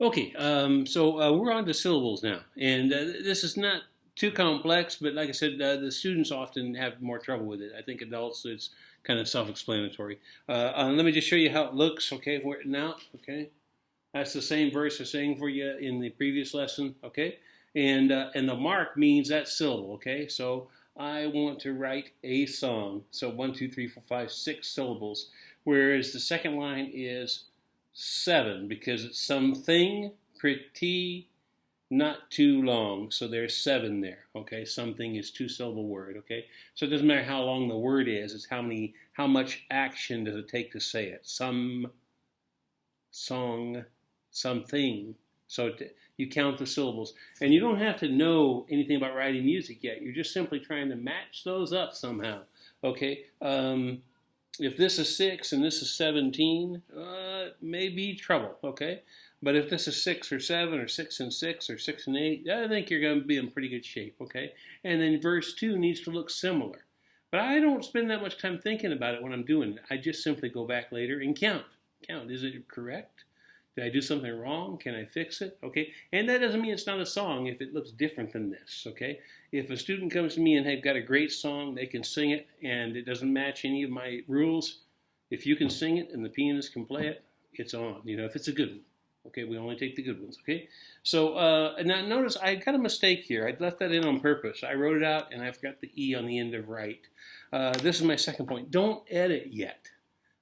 Okay, we're on to syllables now, and this is not too complex, but like I said, the students often have more trouble with it. I think adults, it's kind of self-explanatory. Let me just show you how it looks. Okay, if we're written out. Okay, that's the same verse I sang for you in the previous lesson. Okay, and the mark means that syllable. Okay, so I want to write a song. So one, two, three, four, five, six syllables. Whereas the second line is seven because it's something pretty not too long. So there's seven there. Okay, something is two-syllable word. Okay, so it doesn't matter how long the word is. It's how much action does it take to say it. Some, song, something. So you count the syllables, and you don't have to know anything about writing music yet. You're just simply trying to match those up somehow. Okay. If this is 6 and this is 17, may be trouble, okay? But if this is 6 or 7 or 6 and 6 or 6 and 8, I think you're going to be in pretty good shape, okay? And then verse 2 needs to look similar. But I don't spend that much time thinking about it when I'm doing it. I just simply go back later and count. Count, is it correct? Did I do something wrong? Can I fix it? Okay, and that doesn't mean it's not a song if it looks different than this, okay? If a student comes to me and they've got a great song, they can sing it, and it doesn't match any of my rules, if you can sing it and the pianist can play it, it's on, if it's a good one. Okay, we only take the good ones, okay? So, now notice I got a mistake here. I left that in on purpose. I wrote it out, and I forgot the E on the end of right. This is my second point. Don't edit yet,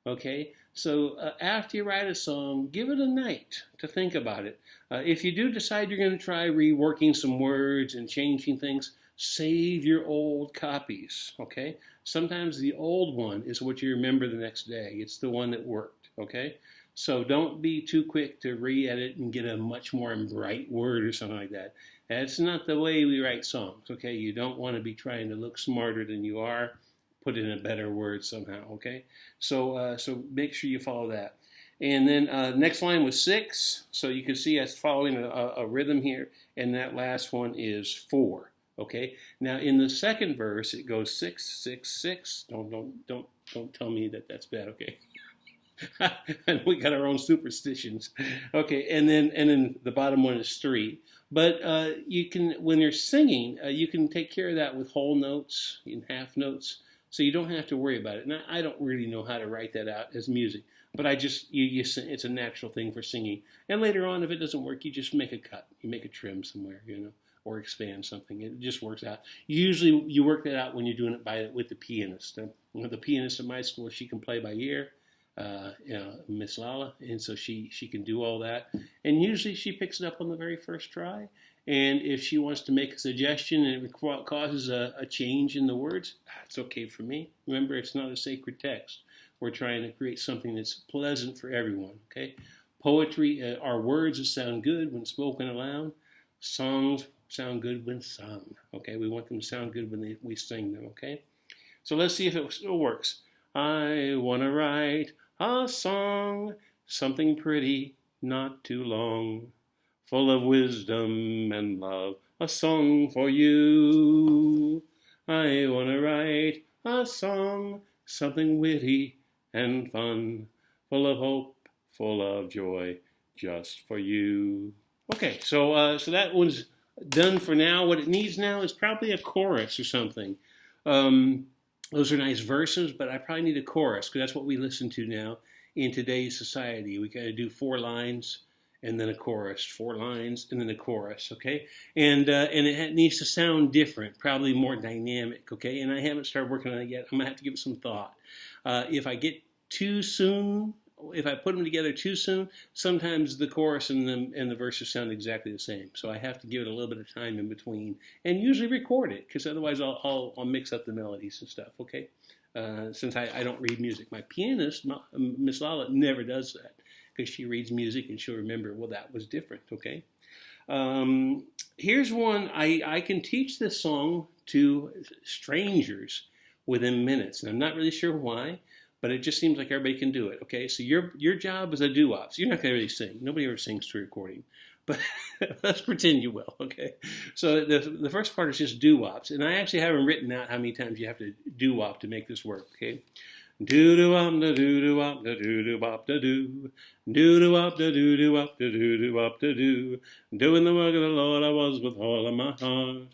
okay? So after you write a song, give it a night to think about it. If you do decide you're going to try reworking some words and changing things, save your old copies, okay? Sometimes the old one is what you remember the next day. It's the one that worked, okay? So don't be too quick to re-edit and get a much more bright word or something like that. That's not the way we write songs, okay? You don't want to be trying to look smarter than you are. Put in a better word somehow, okay? So make sure you follow that. And then next line was 6. So you can see us following a rhythm here. And that last one is 4, okay? Now in the second verse, it goes 6, 6, 6. Don't tell me that that's bad, okay? And we got our own superstitions, okay? And then the bottom one is 3. But you can, when you're singing, you can take care of that with whole notes and half notes. So you don't have to worry about it. And I don't really know how to write that out as music, but I just, it's a natural thing for singing. And later on, if it doesn't work, you just make a cut. You make a trim somewhere, or expand something. It just works out. Usually you work that out when you're doing it with the pianist. The pianist at my school, she can play by ear, Miss Lala, and so she can do all that. And usually she picks it up on the very first try. And if she wants to make a suggestion and it causes a change in the words, it's okay for me. Remember, it's not a sacred text. We're trying to create something that's pleasant for everyone, okay? Poetry are words that sound good when spoken aloud. Songs sound good when sung, okay? We want them to sound good when we sing them, okay? So let's see if it still works. I want to write a song, something pretty, not too long, full of wisdom and love, a song for you. I want to write a song, something witty and fun, full of hope, full of joy, just for you. Okay, so that one's done for now. What it needs now is probably a chorus or something. Those are nice verses, but I probably need a chorus because that's what we listen to now in today's society. We got to do 4 lines and then a chorus, 4 lines, and then a chorus, okay? And it needs to sound different, probably more dynamic, okay? And I haven't started working on it yet. I'm going to have to give it some thought. If I get too soon, if I put them together too soon, sometimes the chorus and the verses sound exactly the same. So I have to give it a little bit of time in between and usually record it because otherwise I'll mix up the melodies and stuff, okay? Since I don't read music. My pianist, Miss Lala, never does that. Because she reads music and she'll remember, well, that was different, okay? Here's one. I can teach this song to strangers within minutes. And I'm not really sure why, but it just seems like everybody can do it, okay? So your job is a doo-wop. So you're not going to really sing. Nobody ever sings to recording. But let's pretend you will, okay? So the first part is just doo-wops. And I actually haven't written out how many times you have to doo-wop to make this work, okay? Do do up da do do up da do do up da do. Do do up da do do up da do do up da do. Doing the work of the Lord I was with all of my heart.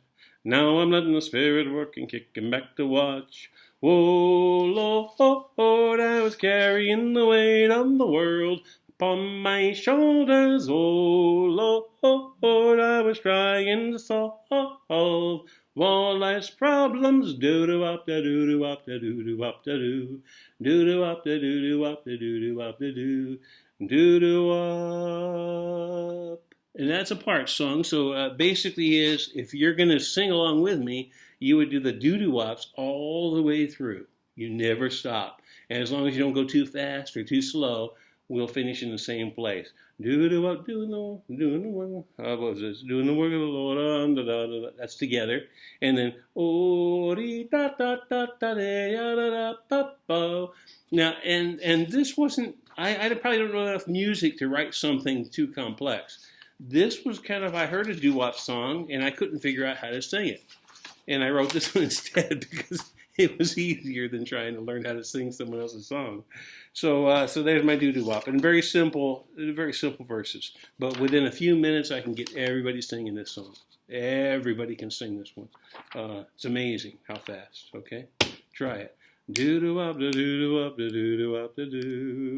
Now I'm letting the Spirit work and kicking back to watch. Oh Lord, I was carrying the weight of the world upon my shoulders. Oh Lord, I was trying to solve all life's problems. Do do up da do do up da do do up da do. Do do up da do do up da do do up da do. Do do up. And that's a part song. So basically, is if you're going to sing along with me, you would do the doo-doo-wops all the way through. You never stop. And as long as you don't go too fast or too slow, we'll finish in the same place. Doo-doo-wop, doing the work. What was this? Doing the work of the Lord. That's together. And then da da da da da da da. Now, and this wasn't. I probably don't know enough music to write something too complex. This was kind of, I heard a doo-wop song and I couldn't figure out how to sing it. And I wrote this one instead because it was easier than trying to learn how to sing someone else's song. So there's my doo-doo-wop. And very simple verses. But within a few minutes, I can get everybody singing this song. Everybody can sing this one. It's amazing how fast, okay? Try it. Doo-doo-wop, da-doo-doo-wop, da-doo-doo-wop, da-doo.